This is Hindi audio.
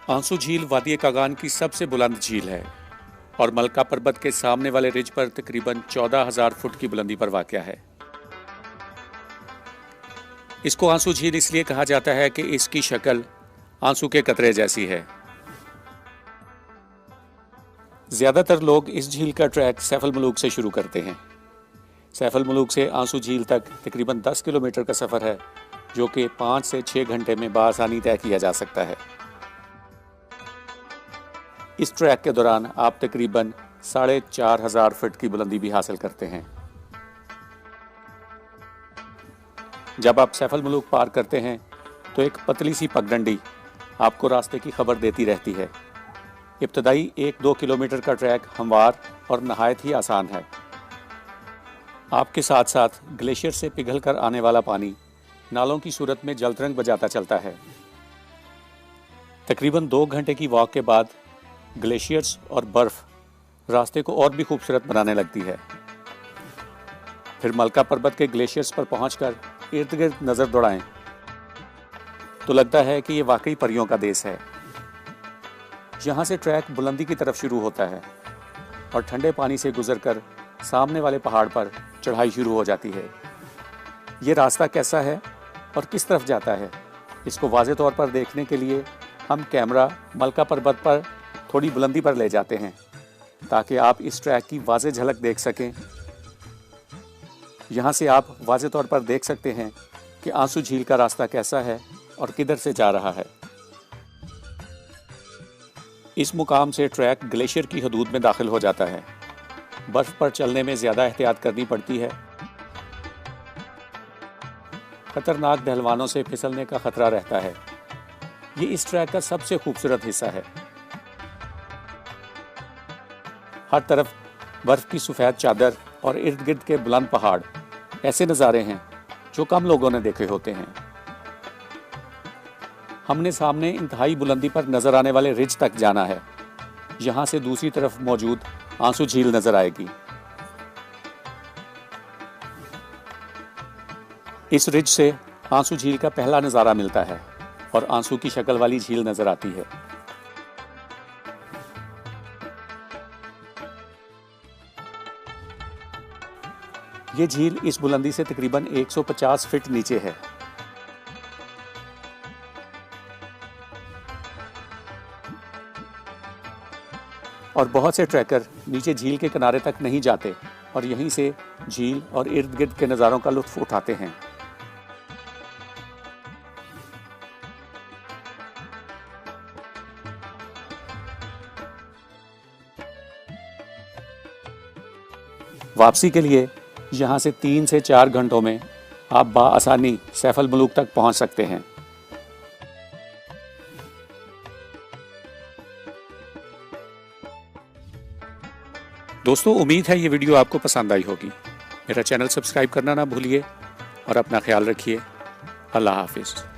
आंसू झील वादी कागान की सबसे बुलंद झील है और मलका पर्वत के सामने वाले रिज पर तकरीबन 14,000 फुट की बुलंदी पर वाक़या है। इसको आंसू झील इसलिए कहा जाता है कि इसकी शक्ल आंसू के कतरे जैसी है। ज्यादातर लोग इस झील का ट्रैक सैफल मलूक से शुरू करते हैं। सैफल मलूक से आंसू झील तक तकरीबन 10 किलोमीटर का सफर है, जो कि 5 से 6 घंटे में बासानी तय किया जा सकता है। इस ट्रैक के दौरान आप तकरीबन 4,500 फीट की बुलंदी भी हासिल करते हैं। जब आप सैफल मलूक पार करते हैं तो एक पतली सी पगडंडी आपको रास्ते की खबर देती रहती है। इब्तदाई 1-2 किलोमीटर का ट्रैक हमवार और नहायत ही आसान है। आपके साथ साथ ग्लेशियर से पिघल कर आने वाला पानी नालों की सूरत में जलतरंग बजाता चलता है। तकरीबन 2 घंटे की वॉक के बाद ग्लेशियर्स और बर्फ रास्ते को और भी खूबसूरत बनाने लगती है। फिर मलका पर्वत के ग्लेशियर्स पर पहुंचकर इर्द गिर्द नजर दौड़ाएं तो लगता है कि ये वाकई परियों का देश है। यहाँ से ट्रैक बुलंदी की तरफ शुरू होता है और ठंडे पानी से गुजरकर सामने वाले पहाड़ पर चढ़ाई शुरू हो जाती है। ये रास्ता कैसा है और किस तरफ जाता है, इसको वाज़े तौर पर देखने के लिए हम कैमरा मलका पर्वत पर थोड़ी बुलंदी पर ले जाते हैं ताकि आप इस ट्रैक की वाज़े झलक देख सकें। यहाँ से आप वाज़े तौर पर देख सकते हैं कि आंसू झील का रास्ता कैसा है और किधर से जा रहा है। इस मुकाम से ट्रैक ग्लेशियर की हदूद में दाखिल हो जाता है। बर्फ पर चलने में ज़्यादा एहतियात करनी पड़ती है। खतरनाक ढलवानों से फिसलने का खतरा रहता है। ये इस ट्रैक का सबसे खूबसूरत हिस्सा है। हर तरफ बर्फ की सफ़ेद चादर और इर्द गिर्द के बुलंद पहाड़ ऐसे नज़ारे हैं जो कम लोगों ने देखे होते हैं। हमने सामने इंतहाई बुलंदी पर नजर आने वाले रिज तक जाना है। यहाँ से दूसरी तरफ मौजूद आंसू झील नजर आएगी। इस रिज से आंसू झील का पहला नज़ारा मिलता है और आंसू की शक्ल वाली झील नजर आती है। ये झील इस बुलंदी से तकरीबन 150 फीट नीचे है। और बहुत से ट्रैकर नीचे झील के किनारे तक नहीं जाते और यहीं से झील और इर्द गिर्द के नज़ारों का लुत्फ उठाते हैं। वापसी के लिए यहाँ से 3 से 4 घंटों में आप बाआसानी सैफल मलूक तक पहुँच सकते हैं। दोस्तों, उम्मीद है ये वीडियो आपको पसंद आई होगी। मेरा चैनल सब्सक्राइब करना ना भूलिए और अपना ख्याल रखिए। अल्लाह हाफिज़।